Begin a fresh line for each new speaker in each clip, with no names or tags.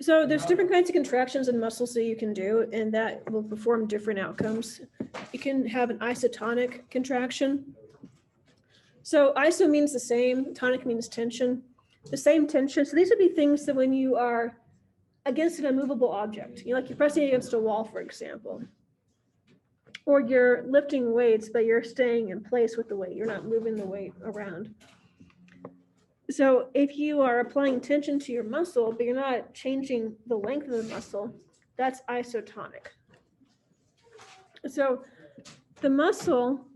So there's different kinds of contractions and muscles that you can do, and that will perform different outcomes. You can have an isotonic contraction. So iso means the same, tonic means tension, the same tension. So these would be things that when you are against an immovable object, like you're pressing against a wall, for example, or you're lifting weights, but you're staying in place with the weight. You're not moving the weight around. So if you are applying tension to your muscle, but you're not changing the length of the muscle, that's isotonic. So the muscle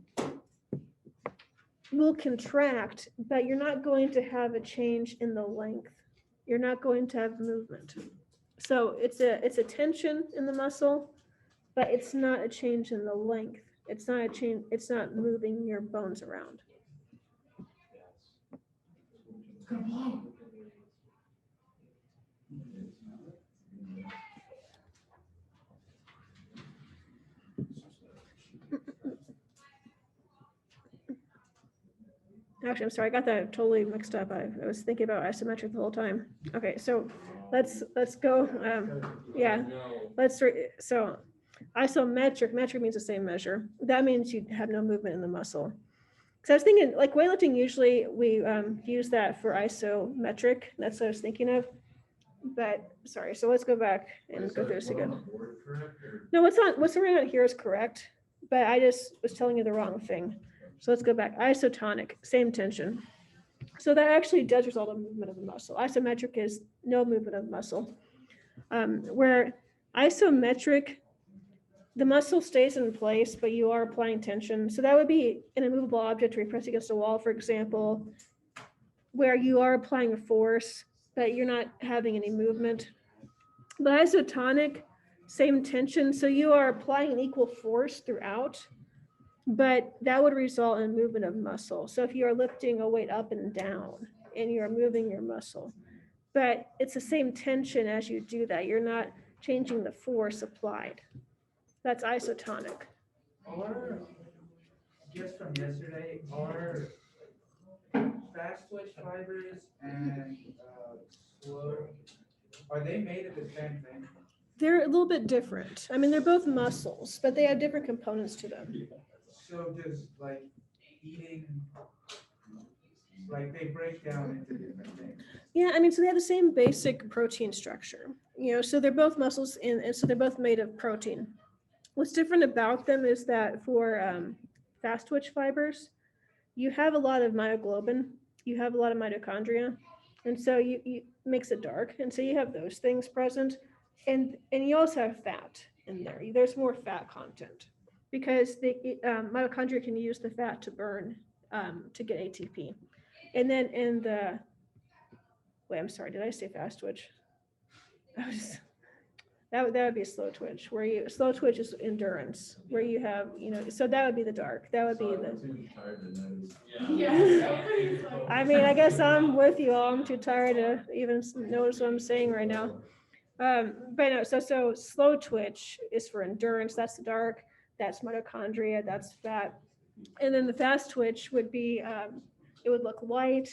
will contract, but you're not going to have a change in the length. You're not going to have movement. So it's a tension in the muscle, but it's not a change in the length. It's not a change. It's not moving your bones around. Actually, I'm sorry, I got that totally mixed up. I was thinking about isometric the whole time. Okay, so let's go. Yeah, so isometric, metric means the same measure. That means you have no movement in the muscle. Because I was thinking, like weightlifting, usually we use that for isometric. That's what I was thinking of. But sorry, so let's go back and go through this again. No, what's written on here is correct, but I just was telling you the wrong thing. So let's go back. Isotonic, same tension. So that actually does result in movement of the muscle. Isometric is no movement of the muscle. Where isometric, the muscle stays in place, but you are applying tension. So that would be an immovable object where you press against a wall, for example, where you are applying a force, but you're not having any movement. But isotonic, same tension. So you are applying an equal force throughout, but that would result in movement of muscle. So if you are lifting a weight up and down and you're moving your muscle, but it's the same tension as you do that. You're not changing the force applied. That's isotonic.
Just from yesterday, are fast twitch fibers and slow, are they made of the same thing?
They're a little bit different. I mean, they're both muscles, but they have different components to them.
So does like eating, like they break down into different things?
Yeah, I mean, so they have the same basic protein structure, so they're both muscles and so they're both made of protein. What's different about them is that for fast twitch fibers, you have a lot of myoglobin, you have a lot of mitochondria, and so you makes it dark. And so you have those things present, and you also have fat in there. There's more fat content because the mitochondria can use the fat to burn to get ATP. And then in the, wait, I'm sorry, did I say fast twitch? That would be a slow twitch, where slow twitch is endurance, where you have, so that would be the dark. That would be I mean, I guess I'm with you all. I'm too tired to even notice what I'm saying right now. But no, so slow twitch is for endurance. That's the dark. That's mitochondria. That's fat. And then the fast twitch would be, it would look white.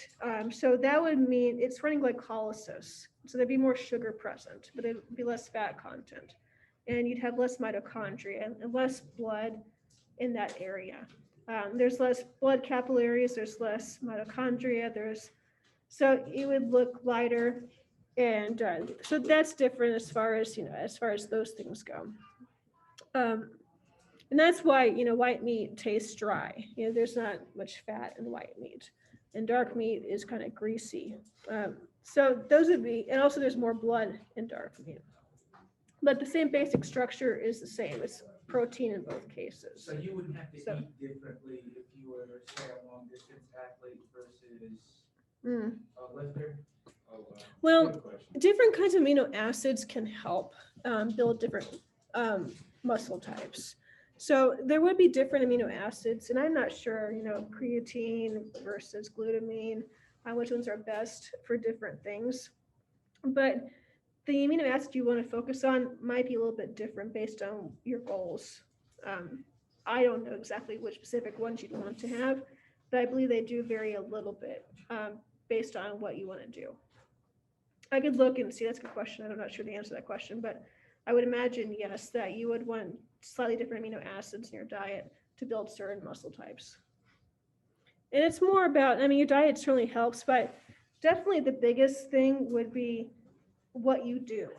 So that would mean it's running glycolysis. So there'd be more sugar present, but it'd be less fat content. And you'd have less mitochondria and less blood in that area. There's less blood capillaries, there's less mitochondria, so it would look lighter. And so that's different as far as those things go. And that's why, white meat tastes dry. There's not much fat in white meat, and dark meat is kind of greasy. So those would be, and also there's more blood in dark meat. But the same basic structure is the same. It's protein in both cases.
So you wouldn't have to eat differently if you were, say, a long distance athlete versus a lifter?
Well, different kinds of amino acids can help build different muscle types. So there would be different amino acids, and I'm not sure, creatine versus glutamine, which ones are best for different things. But the amino acid you want to focus on might be a little bit different based on your goals. I don't know exactly which specific ones you'd want to have, but I believe they do vary a little bit based on what you want to do. I could look and see, that's a good question. I'm not sure the answer to that question, but I would imagine, yes, that you would want slightly different amino acids in your diet to build certain muscle types. And it's more about, I mean, your diet certainly helps, but definitely the biggest thing would be what you do,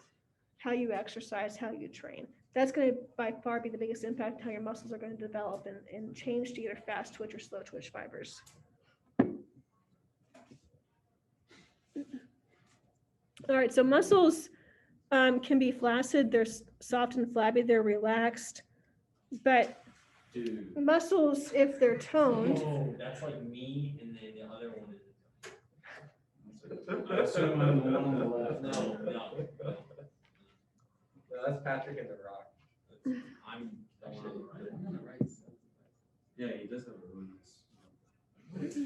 how you exercise, how you train. That's going to by far be the biggest impact on how your muscles are going to develop and change to either fast twitch or slow twitch fibers. All right, so muscles can be flaccid, they're soft and flabby, they're relaxed, but muscles, if they're toned.
Oh, that's like me, and then the other one is. I assume I'm the one on the left. No.
No, that's Patrick and the Rock.
I'm the one on the right. Yeah, he does have a really nice.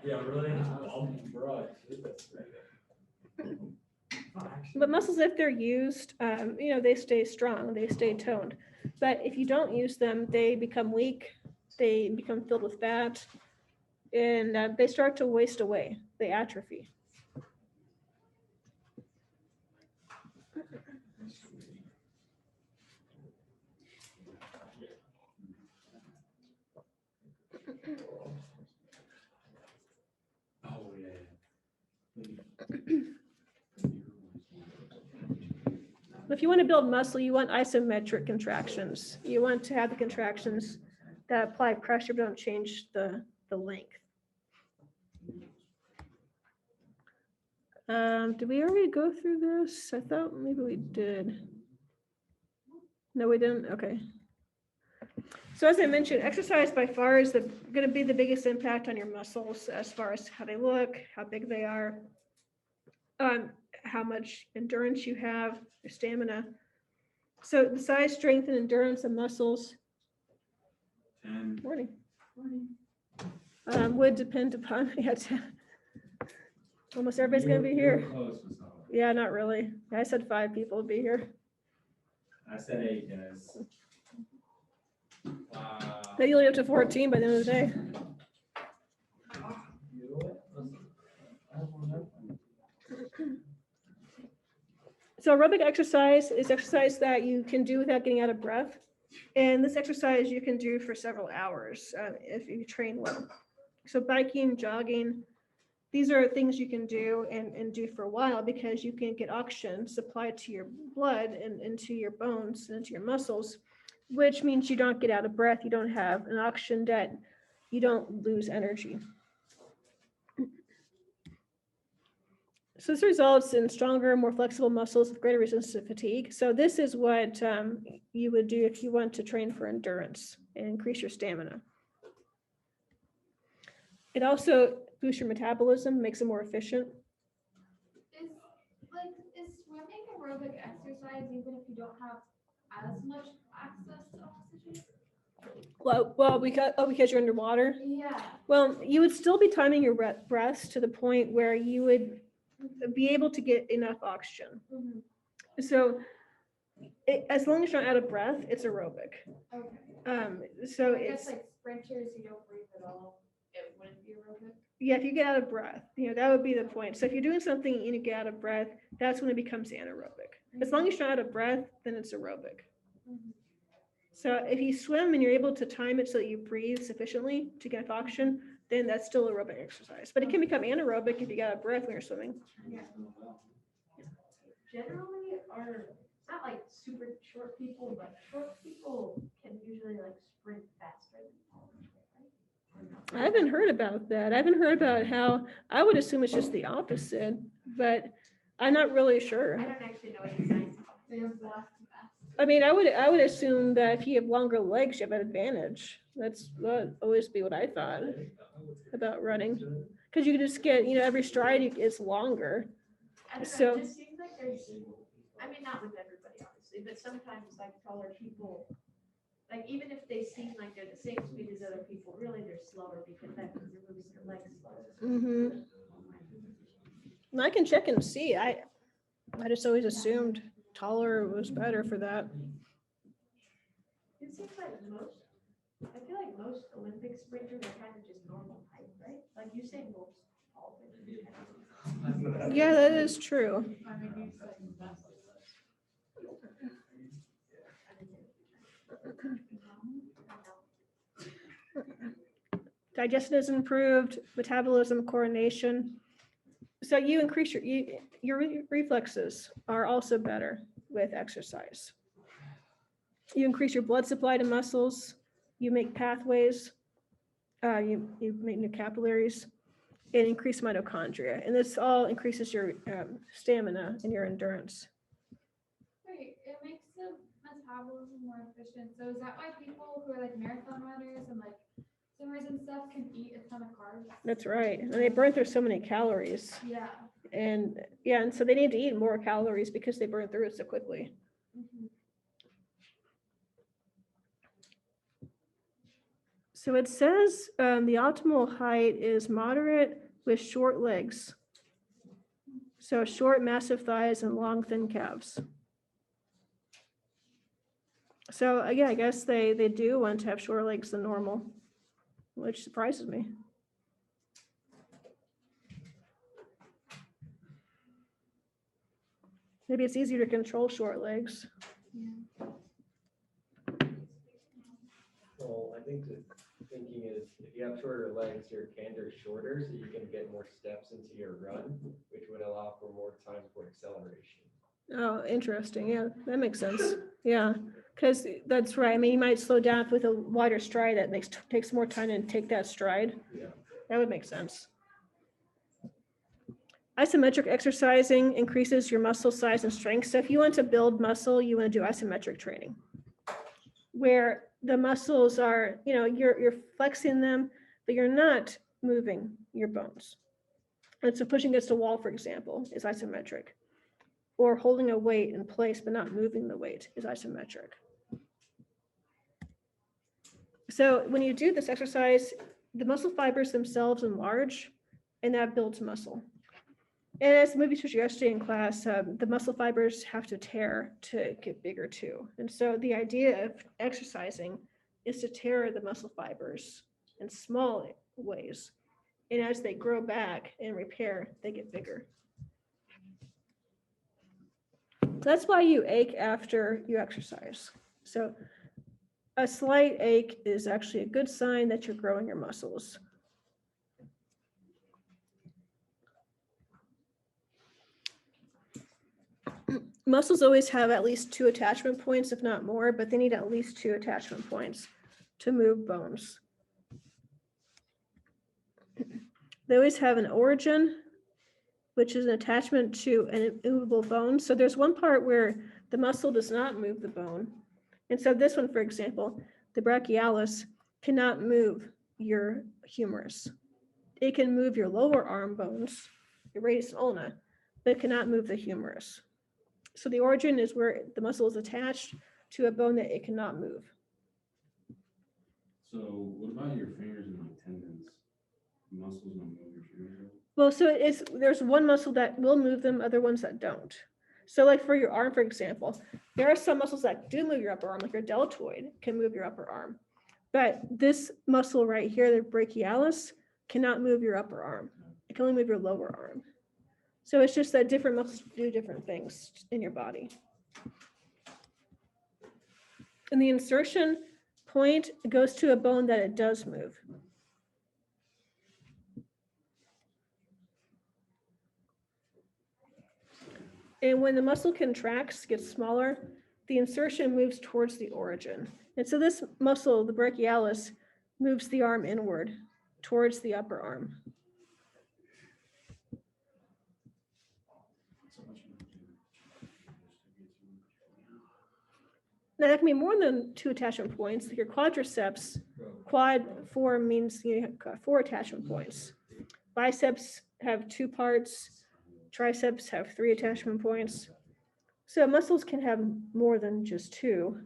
Yeah, really.
But muscles, if they're used, they stay strong, they stay toned. But if you don't use them, they become weak, they become filled with fat, and they start to waste away, they atrophy.
Oh, yeah.
If you want to build muscle, you want isometric contractions. You want to have the contractions that apply pressure but don't change the length. Did we already go through this? I thought maybe we did. No, we didn't. Okay. So as I mentioned, exercise by far is going to be the biggest impact on your muscles as far as how they look, how big they are, how much endurance you have, your stamina. So the size, strength, and endurance of muscles.
10.
Morning. Would depend upon. Yeah, almost everybody's going to be here. Yeah, not really. I said 5 people would be here.
I said 8, guys. Wow.
Maybe you'll get up to 14 by the end of the day. So aerobic exercise is exercise that you can do without getting out of breath. And this exercise you can do for several hours if you train well. So biking, jogging, these are things you can do and do for a while because you can get oxygen supplied to your blood and into your bones and into your muscles, which means you don't get out of breath, you don't have an oxygen debt, you don't lose energy. So this results in stronger, more flexible muscles with greater resistance to fatigue. So this is what you would do if you want to train for endurance and increase your stamina. It also boosts your metabolism, makes it more efficient.
Is swimming aerobic exercise even if you don't have as much access to oxygen?
Well, because you're underwater.
Yeah.
Well, you would still be timing your breaths to the point where you would be able to get enough oxygen.
Mm-hmm.
So as long as you're not out of breath, it's aerobic.
Okay.
So
I guess
it's
like sprinters, you don't breathe at all. It wouldn't be aerobic.
yeah, if you get out of breath, that would be the point. So if you're doing something and you get out of breath, that's when it becomes anaerobic. As long as you're not out of breath, then it's aerobic.
Mm-hmm.
So if you swim and you're able to time it so that you breathe sufficiently to get enough oxygen, then that's still aerobic exercise. But it can become anaerobic if you get out of breath when you're swimming.
Yeah. Generally, are not like super short people, but short people can usually like sprint faster than tall people, right?
I haven't heard about that. I haven't heard about how, I would assume it's just the opposite, but I'm not really sure.
I don't actually know any science. They have fast.
I mean, I would assume that if you have longer legs, you have an advantage. That would always be what I thought about running. Because you can just get, every stride is longer.
I don't know,
So-
it just seems like there's, I mean, not with everybody, obviously, but sometimes like taller people, like even if they seem like they're the same speed as other people, really they're slower because that means they're moving their legs slower.
Mm-hmm. And I can check and see. I just always assumed taller was better for that.
It seems like I feel like most Olympic sprinters are kind of just normal height, right? Like you say most
Yeah, that is true. Digestion is improved, metabolism, coordination. So you increase your reflexes are also better with exercise. You increase your blood supply to muscles. You make pathways. You make new capillaries. And increase mitochondria. And this all increases your stamina and your endurance.
Wait, it makes the metabolism more efficient. So is that why people who are like marathon runners and like swimmers and stuff can eat a ton of carbs?
That's right. And they burn through so many calories.
Yeah.
And yeah, and so they need to eat more calories because they burn through it so quickly.
Mhm.
So it says the optimal height is moderate with short legs. So short, massive thighs and long, thin calves. So yeah, I guess they do want to have shorter legs than normal, which surprises me. Maybe it's easier to control short legs.
Well, I think the thinking is if you have shorter legs, your canter's shorter, so you can get more steps into your run, which would allow for more time for acceleration.
Oh, interesting. Yeah, that makes sense. Yeah, because that's right. I mean, you might slow down with a wider stride that takes more time to take that stride.
Yeah.
That would make sense. Isometric exercising increases your muscle size and strength. So if you want to build muscle, you want to do isometric training, where the muscles are, you're flexing them, but you're not moving your bones. And so pushing against a wall, for example, is isometric. Or holding a weight in place but not moving the weight is isometric. So when you do this exercise, the muscle fibers themselves enlarge, and that builds muscle. And as the movie showed you yesterday in class, the muscle fibers have to tear to get bigger too. And so the idea of exercising is to tear the muscle fibers in small ways. And as they grow back and repair, they get bigger. That's why you ache after you exercise. So a slight ache is actually a good sign that you're growing your muscles. Muscles always have at least 2 attachment points, if not more, but they need at least 2 attachment points to move bones. They always have an origin, which is an attachment to an immovable bone. So there's one part where the muscle does not move the bone. And so this one, for example, the brachialis cannot move your humerus. It can move your lower arm bones, your radius and ulna, but it cannot move the humerus. So the origin is where the muscle is attached to a bone that it cannot move.
So what about your fingers and like tendons? Muscles don't move your fingers?
Well, so there's one muscle that will move them, other ones that don't. So like for your arm, for example, there are some muscles that do move your upper arm, like your deltoid can move your upper arm. But this muscle right here, the brachialis, cannot move your upper arm. It can only move your lower arm. So it's just that different muscles do different things in your body. And the insertion point goes to a bone that it does move. And when the muscle contracts, gets smaller, the insertion moves towards the origin. And so this muscle, the brachialis, moves the arm inward towards the upper arm. Now that can be more than 2 attachment points. Like your quadriceps, quad form means you have 4 attachment points. Biceps have 2 parts. Triceps have 3 attachment points. So muscles can have more than just 2,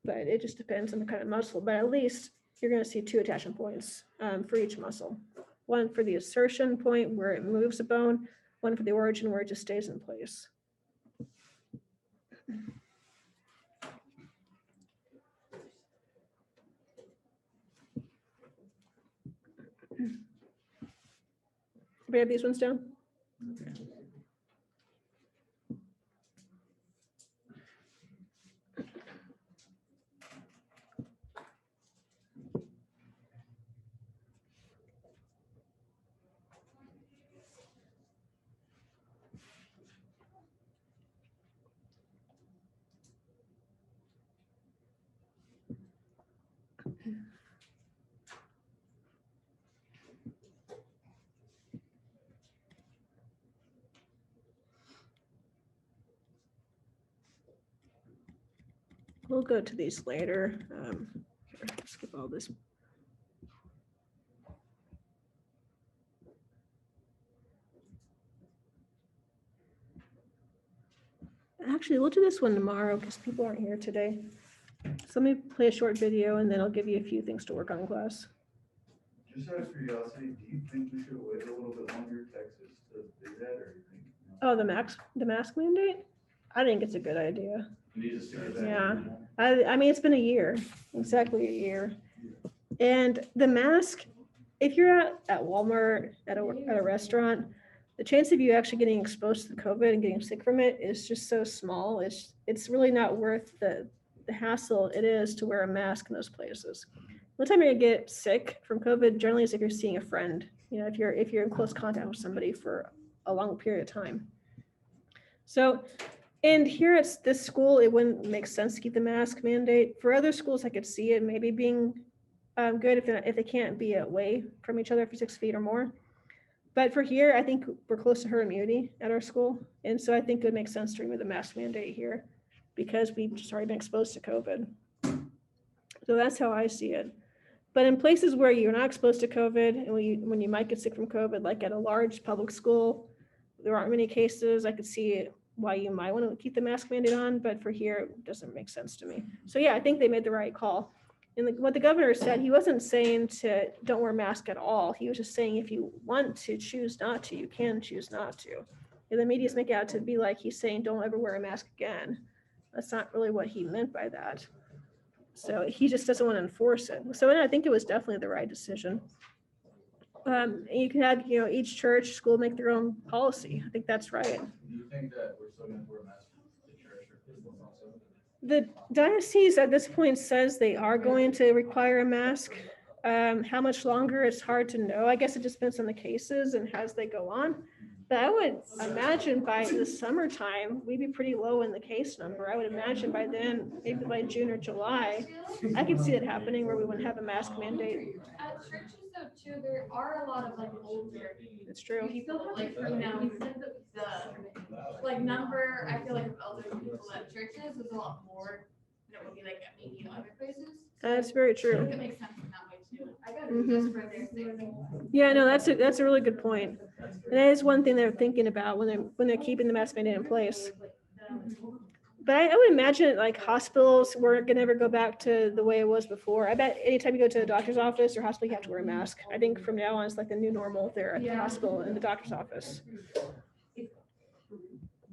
but it just depends on the kind of muscle. But at least you're going to see 2 attachment points for each muscle. One for the insertion point where it moves the bone, one for the origin where it just stays in place. We have these ones down? We'll go to these later. Here, skip all this. Actually, we'll do this one tomorrow because people aren't here today. So let me play a short video and then I'll give you a few things to work on in class.
Just out of curiosity, do you think we should wait a little bit longer in Texas to do that, or you think?
Oh, the mask mandate? I think it's a good idea.
Needs to get that.
Yeah. I mean, it's been a year, exactly a year. And the mask, if you're at Walmart, at a restaurant, the chance of you actually getting exposed to COVID and getting sick from it is just so small. It's really not worth the hassle it is to wear a mask in those places. The time you're gonna get sick from COVID generally is if you're seeing a friend, you know, if you're in close contact with somebody for a long period of time. So, and here at this school, it wouldn't make sense to keep the mask mandate. For other schools, I could see it maybe being good if they can't be away from each other for 6 feet or more. But for here, I think we're close to herd immunity at our school. And so I think it would make sense to remove the mask mandate here because we've just already been exposed to COVID. So that's how I see it. But in places where you're not exposed to COVID and when you might get sick from COVID, like at a large public school, there aren't many cases. I could see why you might want to keep the mask mandate on, but for here, it doesn't make sense to me. So yeah, I think they made the right call. And what the governor said, he wasn't saying to don't wear a mask at all. He was just saying if you want to choose not to, you can choose not to. And the media's make it out to be like he's saying don't ever wear a mask again. That's not really what he meant by that. So he just doesn't want to enforce it. So I think it was definitely the right decision. You can have, you know, each church, school make their own policy. I think that's right.
Do you think that we're still gonna wear masks at church or Christmas also?
The diocese at this point says they are going to require a mask. How much longer, it's hard to know. I guess it just depends on the cases and as they go on. But I would imagine by the summertime, we'd be pretty low in the case number. I would imagine by then, maybe by June or July, I could see it happening where we wouldn't have a mask mandate.
At churches though too, there are a lot of like older
It's true.
people, like, you know, the like number, I feel like of elderly people at churches is a lot more than it would be like at maybe other places.
That's very
So I
true.
think it makes sense in that way too. I got it
Mhm.
just for their sake.
Yeah, no, that's a really good point. And that is one thing they're thinking about when they're keeping the mask mandate in place. But I would imagine like hospitals weren't gonna ever go back to the way it was before. I bet anytime you go to a doctor's office or hospital, you have to wear a mask. I think from now on, it's like the new normal there at the hospital and the doctor's office.